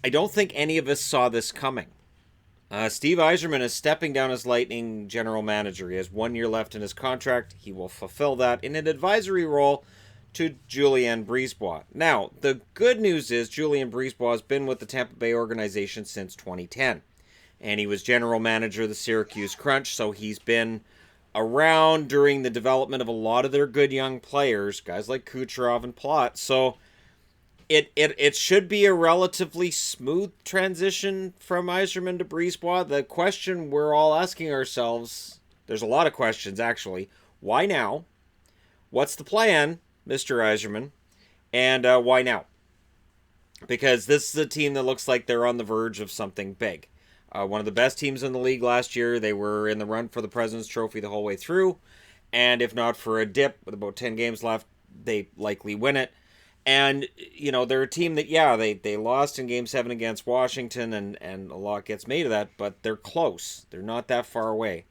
I don't think any of us saw this coming. Steve Yzerman is stepping down as Lightning general manager. He has 1 year left in his contract. He will fulfill that in an advisory role to Julien Brisebois. Now, the good news is Julien Brisebois has been with the Tampa Bay organization since 2010. And he was general manager of the Syracuse Crunch, so he's been around during the development of a lot of their good young players, guys like Kucherov and Plot. So it should be a relatively smooth transition from Yzerman to Brisebois. The question we're all asking ourselves, there's a lot of questions actually. Why now? What's the plan, Mr. Yzerman? And why now? Because this is a team that looks like they're on the verge of something big. One of the best teams in the league last year. They were in the run for the President's Trophy the whole way through. And if not for a dip with about 10 games left, they likely win it. And, you know, they're a team that, yeah, they lost in Game 7 against Washington, and a lot gets made of that, but they're close. They're not that far away.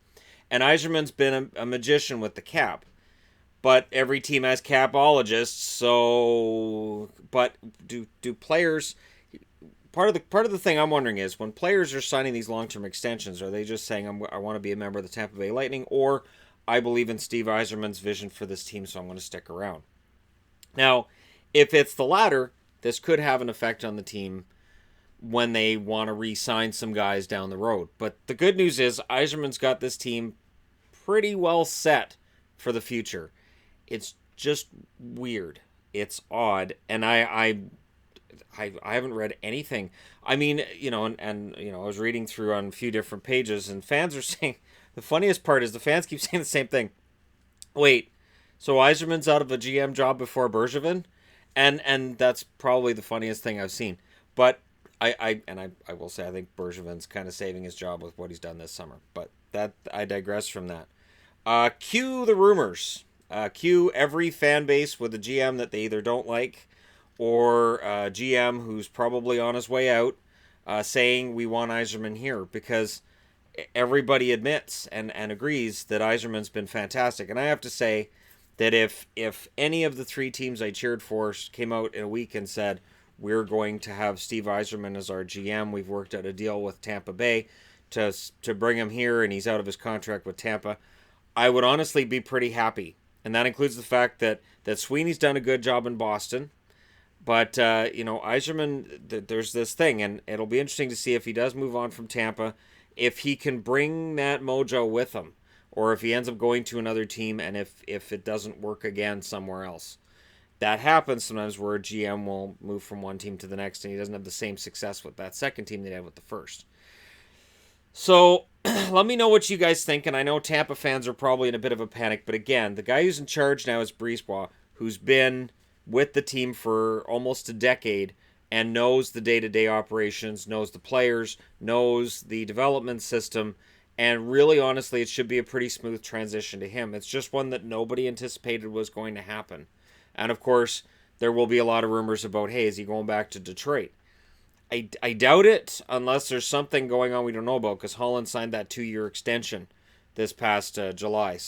And Yzerman's been a magician with the cap. But every team has capologists, so... But do players... Part of the thing I'm wondering is, when players are signing these long-term extensions, are they just saying, I want to be a member of the Tampa Bay Lightning, or I believe in Steve Yzerman's vision for this team, so I'm going to stick around? Now, if it's the latter, this could have an effect on the team when they want to re-sign some guys down the road. But the good news is Yzerman's got this team pretty well set for the future. It's just weird. It's odd. And I haven't read anything. I mean, you know, and you know, I was reading through on a few different pages, and fans are saying, the funniest part is the fans keep saying the same thing. Wait, so Yzerman's out of a GM job before Bergevin? And that's probably the funniest thing I've seen. But I will say I think Bergevin's kind of saving his job with what he's done this summer. But that I digress from that. Cue the rumors. Cue every fan base with a GM that they either don't like, or a GM who's probably on his way out, saying we want Yzerman here, because everybody admits and agrees that Yzerman's been fantastic. And I have to say that if any of the three teams I cheered for came out in a week and said, we're going to have Steve Yzerman as our GM, we've worked out a deal with Tampa Bay to bring him here, and he's out of his contract with Tampa, I would honestly be pretty happy. And that includes the fact that Sweeney's done a good job in Boston. But, you know, Yzerman, there's this thing, and it'll be interesting to see if he does move on from Tampa, if he can bring that mojo with him, or if he ends up going to another team, and if it doesn't work again somewhere else. That happens sometimes, where a GM will move from one team to the next, and he doesn't have the same success with that second team that he had with the first. So, let me know what you guys think, and I know Tampa fans are probably in a bit of a panic, but again, the guy who's in charge now is Brisebois, who's been with the team for almost a decade and knows the day-to-day operations, knows the players, knows the development system, and really, honestly, it should be a pretty smooth transition to him. It's just one that nobody anticipated was going to happen. And, of course, there will be a lot of rumors about, hey, is he going back to Detroit? I doubt it, unless there's something going on we don't know about, because Holland signed that 2-year extension this past July,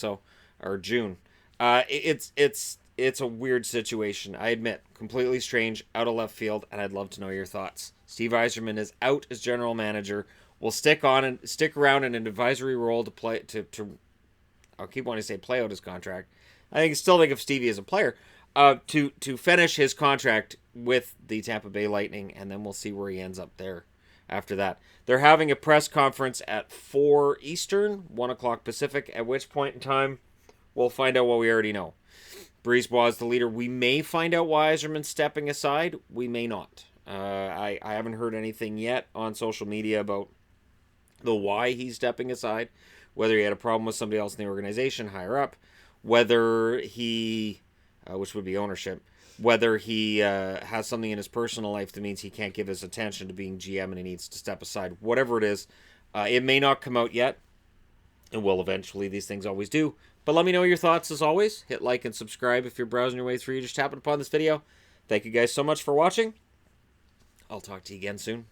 or June. It's a weird situation, I admit. Completely strange, out of left field, and I'd love to know your thoughts. Steve Yzerman is out as general manager. Will stick around in an advisory role to play to I'll keep wanting to say play out his contract. I still think of Stevie as a player. To finish his contract with the Tampa Bay Lightning, and then we'll see where he ends up there after that. They're having a press conference at 4 Eastern, 1 o'clock Pacific, at which point in time we'll find out what we already know. Brisebois is the leader. We may find out why Yzerman's stepping aside. We may not. I haven't heard anything yet on social media about the why he's stepping aside, whether he had a problem with somebody else in the organization higher up, whether he, which would be ownership, whether he has something in his personal life that means he can't give his attention to being GM and he needs to step aside. Whatever it is, it may not come out yet. It will eventually. These things always do. But let me know your thoughts as always. Hit like and subscribe if you're browsing your way through. You just happened upon this video. Thank you guys so much for watching. I'll talk to you again soon.